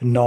9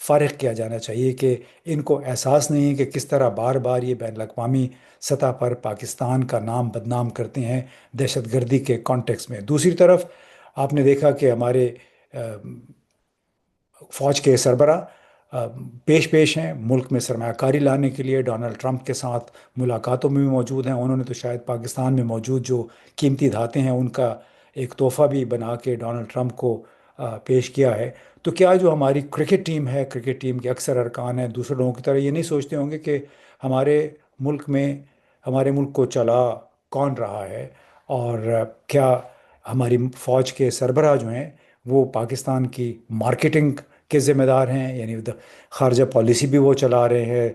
فارغ کیا جانا چاہیے کہ ان کو احساس نہیں ہے کہ کس طرح بار بار یہ بین الاقوامی سطح پر پاکستان کا نام بدنام کرتے ہیں دہشت گردی کے کانٹیکس میں۔ دوسری طرف آپ نے دیکھا کہ ہمارے فوج کے سربراہ پیش پیش ہیں ملک میں سرمایہ کاری لانے کے لیے، ڈونلڈ ٹرمپ کے ساتھ ملاقاتوں میں بھی موجود ہیں۔ انہوں نے تو شاید پاکستان میں موجود جو قیمتی دھاتیں ہیں ان کا ایک تحفہ بھی بنا کے ڈونلڈ ٹرمپ کو پیش کیا ہے۔ تو کیا جو ہماری کرکٹ ٹیم ہے، کرکٹ ٹیم کے اکثر ارکان ہیں دوسرے لوگوں کی طرح یہ نہیں سوچتے ہوں گے کہ ہمارے ملک میں ہمارے ملک کو چلا کون رہا ہے، اور کیا ہماری فوج کے سربراہ جو ہیں وہ پاکستان کی مارکیٹنگ کے ذمہ دار ہیں، یعنی خارجہ پالیسی بھی وہ چلا رہے ہیں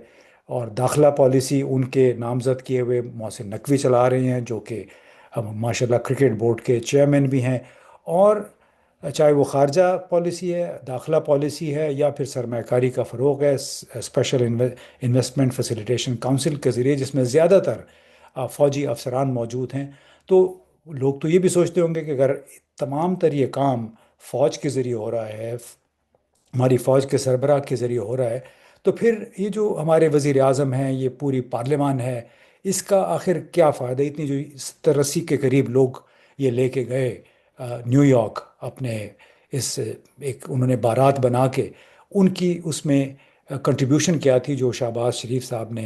اور داخلہ پالیسی ان کے نامزد کیے ہوئے محسن نقوی چلا رہے ہیں جو کہ ماشاءاللہ کرکٹ بورڈ کے چیئرمین بھی ہیں۔ اور چاہے وہ خارجہ پالیسی ہے، داخلہ پالیسی ہے، یا پھر سرمایہ کاری کا فروغ ہے اسپیشل انویسٹمنٹ فیسیلیٹیشن کونسل کے ذریعے، جس میں زیادہ تر فوجی افسران موجود ہیں، تو لوگ تو یہ بھی سوچتے ہوں گے کہ اگر تمام تر یہ کام فوج کے ذریعے ہو رہا ہے، ہماری فوج کے سربراہ کے ذریعے ہو رہا ہے، تو پھر یہ جو ہمارے وزیر اعظم ہیں، یہ پوری پارلیمان ہے، اس کا آخر کیا فائدہ؟ اتنی جو 70-80 کے قریب لوگ یہ لے کے گئے نیو یارک اپنے اس ایک انہوں نے بارات بنا کے، ان کی اس میں کنٹریبیوشن کیا تھی جو شہباز شریف صاحب نے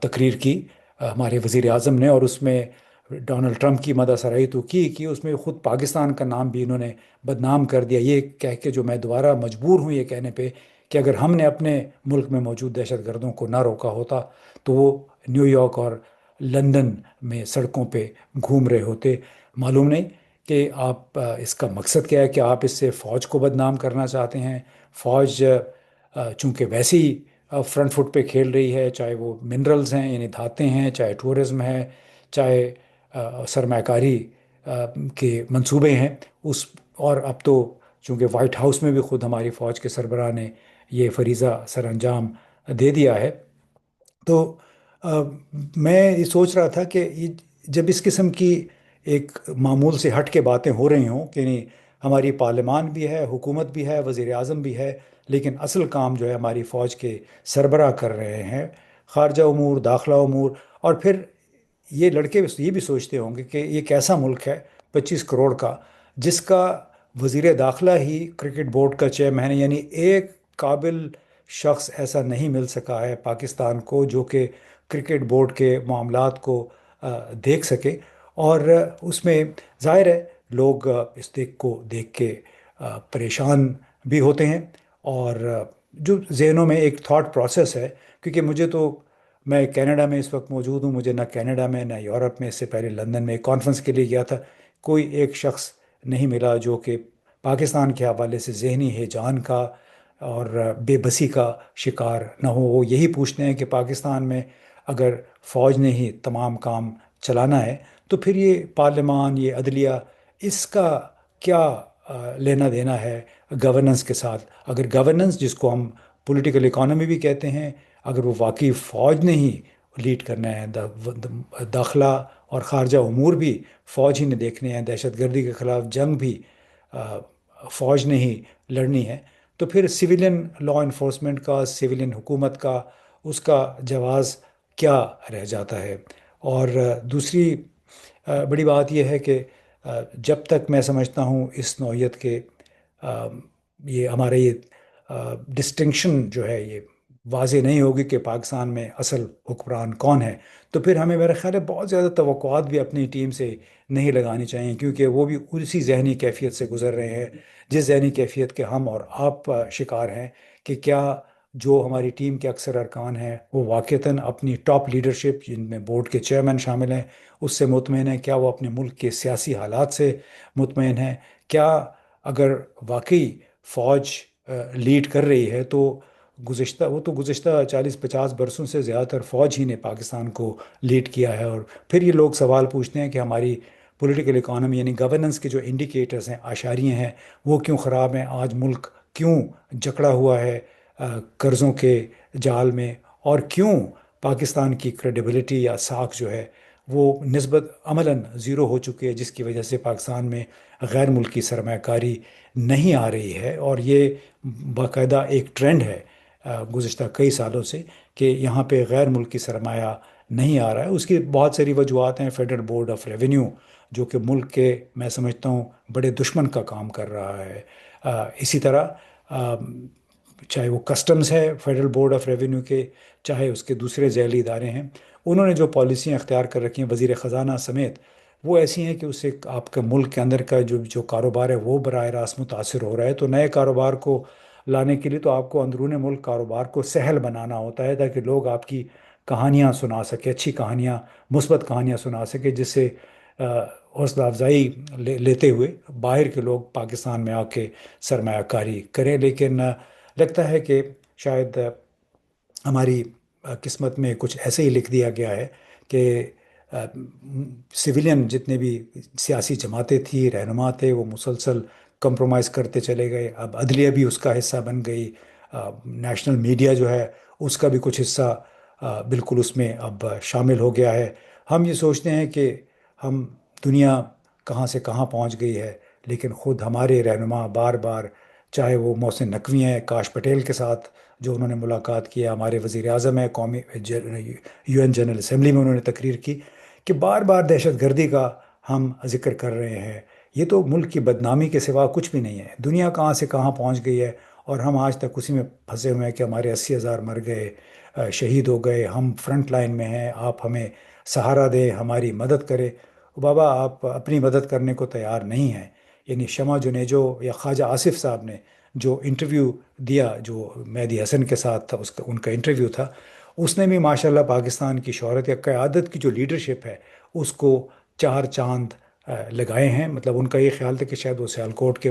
تقریر کی ہمارے وزیر اعظم نے، اور اس میں ڈونلڈ ٹرمپ کی مدح سرائی تو کی اس میں خود پاکستان کا نام بھی انہوں نے بدنام کر دیا، یہ کہہ کے جو میں دوبارہ مجبور ہوں یہ کہنے پہ کہ اگر ہم نے اپنے ملک میں موجود دہشت گردوں کو نہ روکا ہوتا تو وہ نیو یارک اور لندن میں سڑکوں پہ گھوم رہے ہوتے۔ معلوم نہیں کہ آپ اس کا مقصد کیا ہے، کہ آپ اس سے فوج کو بدنام کرنا چاہتے ہیں؟ فوج چونکہ ویسے ہی فرنٹ فٹ پہ کھیل رہی ہے، چاہے وہ منرلز ہیں یعنی دھاتیں ہیں، چاہے ٹورزم ہے، چاہے سرمایہ کاری کے منصوبے ہیں اس، اور اب تو چونکہ وائٹ ہاؤس میں بھی خود ہماری فوج کے سربراہ نے یہ فریضہ سر انجام دے دیا ہے۔ تو آ، میں یہ سوچ رہا تھا کہ جب اس قسم کی ایک معمول سے ہٹ کے باتیں ہو رہی ہوں کہ نہیں، ہماری پارلیمان بھی ہے، حکومت بھی ہے، وزیر اعظم بھی ہے، لیکن اصل کام جو ہے ہماری فوج کے سربراہ کر رہے ہیں، خارجہ امور، داخلہ امور۔ اور پھر یہ لڑکے یہ بھی سوچتے ہوں گے کہ یہ کیسا ملک ہے 25 کروڑ کا، جس کا وزیر داخلہ ہی کرکٹ بورڈ کا چیئرمین ہے، یعنی ایک قابل شخص ایسا نہیں مل سکا ہے پاکستان کو جو کہ کرکٹ بورڈ کے معاملات کو دیکھ سکے۔ اور اس میں ظاہر ہے لوگ اس کو دیکھ کے پریشان بھی ہوتے ہیں، اور جو ذہنوں میں ایک تھاٹ پروسیس ہے، کیونکہ مجھے تو میں کینیڈا میں اس وقت موجود ہوں، مجھے نہ کینیڈا میں نہ یورپ میں، اس سے پہلے لندن میں ایک کانفرنس کے لیے گیا تھا، کوئی ایک شخص نہیں ملا جو کہ پاکستان کے حوالے سے ذہنی ہیجان کا اور بے بسی کا شکار نہ ہو۔ وہ یہی پوچھتے ہیں کہ پاکستان میں اگر فوج نے ہی تمام کام چلانا ہے تو پھر یہ پارلیمان، یہ عدلیہ، اس کا کیا لینا دینا ہے گورننس کے ساتھ؟ اگر گورننس، جس کو ہم پولیٹیکل اکانومی بھی کہتے ہیں، اگر وہ واقعی فوج نے ہی لیڈ کرنا ہے، داخلہ اور خارجہ امور بھی فوج ہی نے دیکھنے ہیں، دہشت گردی کے خلاف جنگ بھی فوج نے ہی لڑنی ہے، تو پھر سویلین لا انفورسمنٹ کا، سویلین حکومت کا، اس کا جواز کیا رہ جاتا ہے؟ اور دوسری بڑی بات یہ ہے کہ جب تک میں سمجھتا ہوں اس نوعیت کے آ، یہ ہمارے یہ ڈسٹنکشن جو ہے یہ واضح نہیں ہوگی کہ پاکستان میں اصل حکمران کون ہے، تو پھر ہمیں میرا خیال ہے بہت زیادہ توقعات بھی اپنی ٹیم سے نہیں لگانی چاہیے، کیونکہ وہ بھی اسی ذہنی کیفیت سے گزر رہے ہیں جس ذہنی کیفیت کے ہم اور آپ شکار ہیں، کہ کیا جو ہماری ٹیم کے اکثر ارکان ہیں وہ واقعتاً اپنی ٹاپ لیڈرشپ، جن میں بورڈ کے چیئرمین شامل ہیں، اس سے مطمئن ہیں؟ کیا وہ اپنے ملک کے سیاسی حالات سے مطمئن ہیں؟ کیا اگر واقعی فوج لیڈ کر رہی ہے تو گزشتہ 40-50 برسوں سے زیادہ تر فوج ہی نے پاکستان کو لیڈ کیا ہے؟ اور پھر یہ لوگ سوال پوچھتے ہیں کہ ہماری پولیٹیکل اکانومی یعنی گورننس کے جو انڈیکیٹرز ہیں، اشاریے ہیں، وہ کیوں خراب ہیں؟ آج ملک کیوں جکڑا ہوا ہے قرضوں کے جال میں؟ اور کیوں پاکستان کی کریڈیبلٹی یا ساکھ جو ہے وہ نسبت عملاً زیرو ہو چکی ہے، جس کی وجہ سے پاکستان میں غیر ملکی سرمایہ کاری نہیں آ رہی ہے، اور یہ باقاعدہ ایک ٹرینڈ ہے گزشتہ کئی سالوں سے کہ یہاں پہ غیر ملکی سرمایہ نہیں آ رہا ہے۔ اس کی بہت ساری وجوہات ہیں، فیڈرل بورڈ آف ریونیو جو کہ ملک کے، میں سمجھتا ہوں، بڑے دشمن کا کام کر رہا ہے۔ اسی طرح آ، چاہے وہ کسٹمز ہے فیڈرل بورڈ آف ریونیو کے، چاہے اس کے دوسرے ذیلی ادارے ہیں، انہوں نے جو پالیسیاں اختیار کر رکھی ہیں وزیر خزانہ سمیت، وہ ایسی ہیں کہ اس سے آپ کے ملک کے اندر کا جو جو کاروبار ہے وہ براہ راست متاثر ہو رہا ہے۔ تو نئے کاروبار کو لانے کے لیے تو آپ کو اندرون ملک کاروبار کو سہل بنانا ہوتا ہے، تاکہ لوگ آپ کی کہانیاں سنا سکے، اچھی کہانیاں، مثبت کہانیاں سنا سکے، جس سے حوصلہ افزائی لیتے ہوئے باہر کے لوگ پاکستان میں آ کے سرمایہ کاری کریں۔ لیکن لگتا ہے کہ شاید ہماری قسمت میں کچھ ایسے ہی لکھ دیا گیا ہے کہ سویلین جتنے بھی سیاسی جماعتیں تھیں، رہنما تھے، وہ مسلسل کمپرومائز کرتے چلے گئے۔ اب عدلیہ بھی اس کا حصہ بن گئی، نیشنل میڈیا جو ہے اس کا بھی کچھ حصہ بالکل اس میں اب شامل ہو گیا ہے۔ ہم یہ سوچتے ہیں کہ ہم، دنیا کہاں سے کہاں پہنچ گئی ہے، لیکن خود ہمارے رہنما بار بار، چاہے وہ محسن نقوی ہیں کاش پٹیل کے ساتھ جو انہوں نے ملاقات کیا، ہمارے وزیر اعظم ہے، قومی یو این جنرل اسمبلی میں انہوں نے تقریر کی، کہ بار بار دہشت گردی کا ہم ذکر کر رہے ہیں۔ یہ تو ملک کی بدنامی کے سوا کچھ بھی نہیں ہے۔ دنیا کہاں سے کہاں پہنچ گئی ہے، اور ہم آج تک اسی میں پھنسے ہوئے ہیں کہ ہمارے 80,000 مر گئے، شہید ہو گئے، ہم فرنٹ لائن میں ہیں، آپ ہمیں سہارا دیں، ہماری مدد کرے۔ بابا آپ اپنی مدد کرنے کو تیار نہیں ہیں۔ یعنی شمع جنیجو یا خواجہ آصف صاحب نے جو انٹرویو دیا، جو مہدی حسن کے ساتھ تھا، ان کا انٹرویو تھا، اس نے بھی ماشاءاللہ پاکستان کی شہرت یا قیادت کی جو لیڈرشپ ہے اس کو چار چاند لگائے ہیں۔ مطلب ان کا یہ خیال تھا کہ شاید وہ سیالکوٹ کے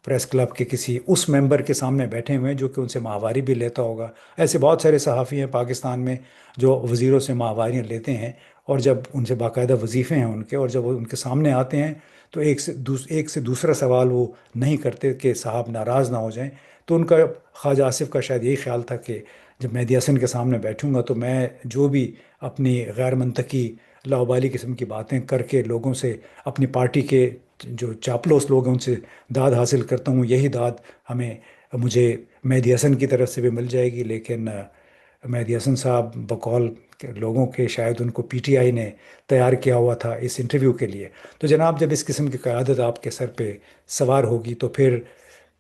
پریس کلب کے کسی اس ممبر کے سامنے بیٹھے ہوئے ہیں جو کہ ان سے ماہواری بھی لیتا ہوگا۔ ایسے بہت سارے صحافی ہیں پاکستان میں جو وزیروں سے ماہواریاں لیتے ہیں، اور جب ان سے باقاعدہ وظیفے ہیں ان کے، اور جب وہ ان کے سامنے آتے ہیں تو ایک سے دوسرا سوال وہ نہیں کرتے کہ صاحب ناراض نہ ہو جائیں۔ تو ان کا، خواجہ آصف کا شاید یہی خیال تھا کہ جب مہدی حسن کے سامنے بیٹھوں گا تو میں جو بھی اپنی غیر منطقی لاؤبالی قسم کی باتیں کر کے لوگوں سے، اپنی پارٹی کے جو چاپلوس لوگ ہیں ان سے داد حاصل کرتا ہوں، یہی داد مجھے مہدی حسن کی طرف سے بھی مل جائے گی۔ لیکن مہدی حسن صاحب بقول کے لوگوں کے، شاید ان کو پی ٹی آئی نے تیار کیا ہوا تھا اس انٹرویو کے لیے۔ تو جناب، جب اس قسم کی قیادت آپ کے سر پہ سوار ہوگی تو پھر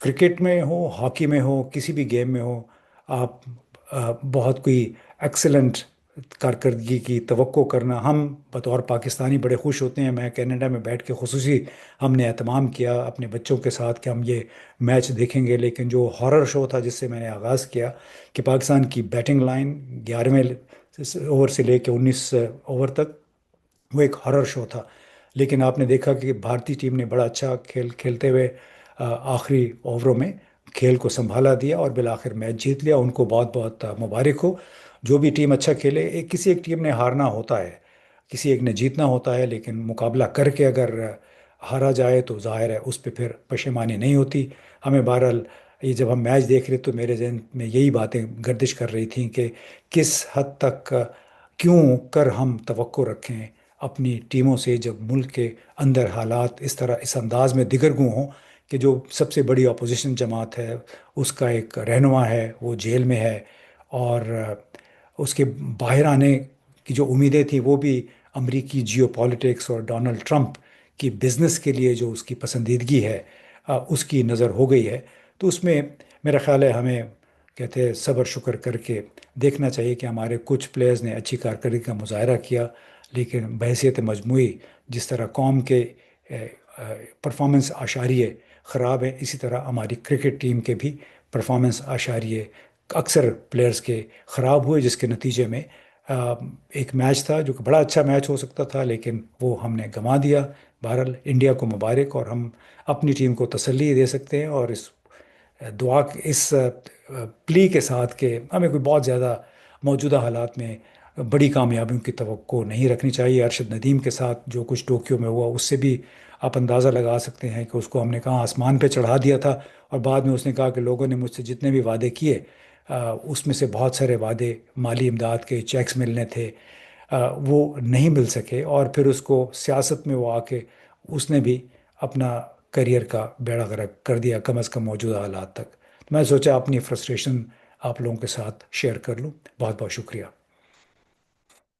کرکٹ میں ہو، ہاکی میں ہو، کسی بھی گیم میں ہو، آپ بہت کوئی ایکسلنٹ کارکردگی کی توقع کرنا، ہم بطور پاکستانی بڑے خوش ہوتے ہیں۔ میں کینیڈا میں بیٹھ کے خصوصی ہم نے اہتمام کیا اپنے بچوں کے ساتھ کہ ہم یہ میچ دیکھیں گے، لیکن جو ہارر شو تھا جس سے میں نے آغاز کیا کہ پاکستان کی بیٹنگ لائن 11ویں اوور سے لے کے 19 اوور تک، وہ ایک ہارر شو تھا۔ لیکن آپ نے دیکھا کہ بھارتی ٹیم نے بڑا اچھا کھیل کھیلتے ہوئے آخری اووروں میں کھیل کو سنبھالا دیا اور بالآخر میچ جیت لیا۔ ان کو بہت بہت مبارک ہو۔ جو بھی ٹیم اچھا کھیلے، کسی ایک ٹیم نے ہارنا ہوتا ہے، کسی ایک نے جیتنا ہوتا ہے، لیکن مقابلہ کر کے اگر ہارا جائے تو ظاہر ہے اس پہ پھر پشیمانی نہیں ہوتی۔ ہمیں بہرحال یہ جب ہم میچ دیکھ رہے تو میرے ذہن میں یہی باتیں گردش کر رہی تھیں کہ کس حد تک کیوں کر ہم توقع رکھیں اپنی ٹیموں سے، جب ملک کے اندر حالات اس طرح اس انداز میں دگرگوں ہوں کہ جو سب سے بڑی اپوزیشن جماعت ہے، اس کا ایک رہنما ہے وہ جیل میں ہے، اور اس کے باہر آنے کی جو امیدیں تھیں وہ بھی امریکی جیو پالیٹکس اور ڈونلڈ ٹرمپ کی بزنس کے لیے جو اس کی پسندیدگی ہے، اس کی نظر ہو گئی ہے۔ تو اس میں میرا خیال ہے ہمیں، کہتے ہیں، صبر شکر کر کے دیکھنا چاہیے کہ ہمارے کچھ پلیئرز نے اچھی کارکردگی کا مظاہرہ کیا، لیکن بحیثیت مجموعی جس طرح قوم کے پرفارمنس اشاریے خراب ہیں، اسی طرح ہماری کرکٹ ٹیم کے بھی پرفارمنس اشاریے اکثر پلیئرز کے خراب ہوئے، جس کے نتیجے میں ایک میچ تھا جو کہ بڑا اچھا میچ ہو سکتا تھا لیکن وہ ہم نے گنوا دیا۔ بہرحال انڈیا کو مبارک، اور ہم اپنی ٹیم کو تسلی دے سکتے ہیں، اور اس دعا، اس پلی کے ساتھ کہ ہمیں کوئی بہت زیادہ موجودہ حالات میں بڑی کامیابیوں کی توقع نہیں رکھنی چاہیے۔ ارشد ندیم کے ساتھ جو کچھ ٹوکیو میں ہوا، اس سے بھی آپ اندازہ لگا سکتے ہیں کہ اس کو ہم نے کہاں آسمان پہ چڑھا دیا تھا، اور بعد میں اس نے کہا کہ لوگوں نے مجھ سے جتنے بھی وعدے کیے، اس میں سے بہت سارے وعدے مالی امداد کے چیکس ملنے تھے، وہ نہیں مل سکے، اور پھر اس کو سیاست میں وہ آ کے اس نے بھی اپنا کریئر کا بیڑا غرق کر دیا، کم از کم موجودہ حالات تک۔ میں سوچا اپنی فرسٹریشن آپ لوگوں کے ساتھ شیئر کر لوں۔ بہت بہت شکریہ۔